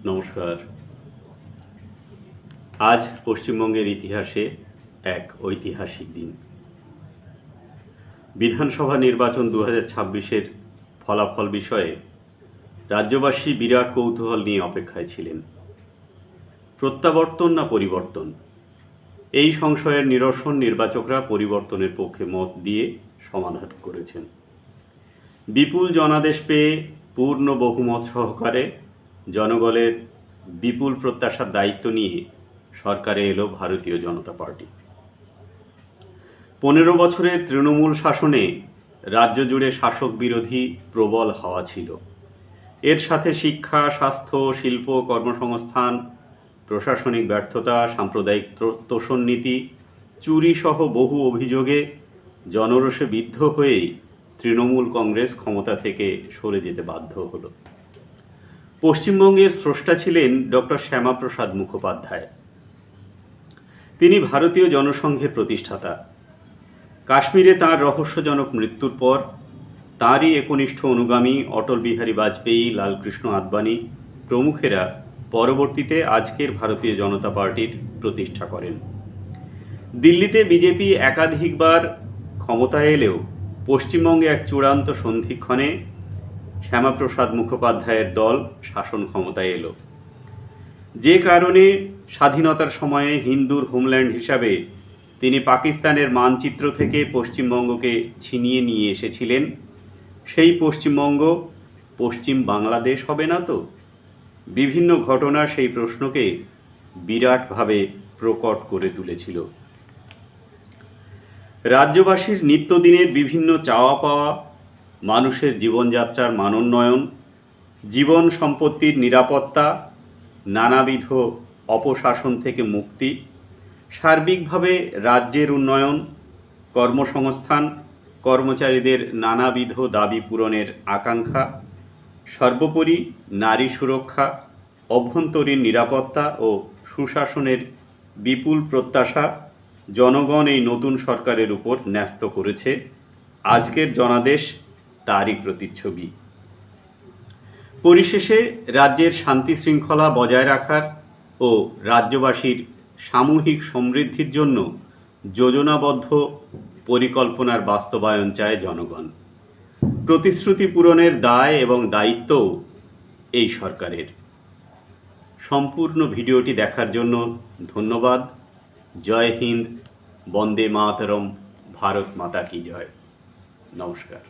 নমস্কার। আজ পশ্চিমবঙ্গের ইতিহাসে এক ঐতিহাসিক দিন। বিধানসভা নির্বাচন 2026-এর ফলাফল বিষয়ে রাজ্যবাসী বিরাট কৌতূহল নিয়ে অপেক্ষায় ছিলেন। প্রত্যাবর্তন না পরিবর্তন, এই সংশয়ের নিরসন নির্বাচকরা পরিবর্তনের পক্ষে মত দিয়ে সমাধান করেছেন। বিপুল জনাদেশ পেয়ে পূর্ণ বহুমত সহকারে জনগণের বিপুল প্রত্যাশার দায়িত্ব নিয়ে সরকারে এলো ভারতীয় জনতা পার্টি। 15 বছরের তৃণমূল শাসনে রাজ্য জুড়ে শাসক বিরোধী প্রবল হাওয়া ছিল। এর সাথে শিক্ষা, স্বাস্থ্য, শিল্প, কর্মসংস্থান, প্রশাসনিক ব্যর্থতা, সাম্প্রদায়িক তোষণনীতি, চুরি সহ বহু অভিযোগে জনরোষে বিদ্ধ হয়েই তৃণমূল কংগ্রেস ক্ষমতা থেকে সরে যেতে বাধ্য হলো। পশ্চিমবঙ্গের স্রষ্টা ছিলেন ডক্টর শ্যামাপ্রসাদ মুখোপাধ্যায়। তিনি ভারতীয় জনসংঘের প্রতিষ্ঠাতা। কাশ্মীরে তাঁর রহস্যজনক মৃত্যুর পর তাঁরই একনিষ্ঠ অনুগামী অটল বিহারী বাজপেয়ী, লালকৃষ্ণ আদবানি প্রমুখেরা পরবর্তীতে আজকের ভারতীয় জনতা পার্টির প্রতিষ্ঠা করেন। দিল্লিতে বিজেপি একাধিকবার ক্ষমতায় এলেও পশ্চিমবঙ্গে এক চূড়ান্ত সন্ধিক্ষণে শ্যামাপ্রসাদ মুখোপাধ্যায়ের দল শাসন ক্ষমতায় এলো। যে কারণে স্বাধীনতার সময়ে হিন্দুর হোমল্যান্ড হিসাবে তিনি পাকিস্তানের মানচিত্র থেকে পশ্চিমবঙ্গকে ছিনিয়ে নিয়ে এসেছিলেন, সেই পশ্চিমবঙ্গ পশ্চিম বাংলাদেশ হবে না তো? বিভিন্ন ঘটনা সেই প্রশ্নকে বিরাটভাবে প্রকট করে তুলেছিল। রাজ্যবাসীর নিত্যদিনের বিভিন্ন চাওয়া পাওয়া, মানুষের জীবনযাত্রার মানোন্নয়ন, জীবন সম্পত্তির নিরাপত্তা, নানাবিধ অপশাসন থেকে মুক্তি, সার্বিকভাবে রাজ্যের উন্নয়ন, কর্মসংস্থান, কর্মচারীদের নানাবিধ দাবি পূরণের আকাঙ্ক্ষা, সর্বোপরি নারী সুরক্ষা, অভ্যন্তরীণ নিরাপত্তা ও সুশাসনের বিপুল প্রত্যাশা জনগণ এই নতুন সরকারের উপর ন্যস্ত করেছে। আজকের জনাদেশ তারই প্রতিচ্ছবি। পরিশেষে রাজ্যের শান্তি শৃঙ্খলা বজায় রাখার ও রাজ্যবাসীর সামূহিক সমৃদ্ধির জন্য যোজনাবদ্ধ পরিকল্পনার বাস্তবায়ন চায় জনগণ। প্রতিশ্রুতি পূরণের দায় এবং দায়িত্বও এই সরকারের। সম্পূর্ণ ভিডিওটি দেখার জন্য ধন্যবাদ। জয় হিন্দ, বন্দে মাতরম, ভারত মাতা কি জয়। নমস্কার।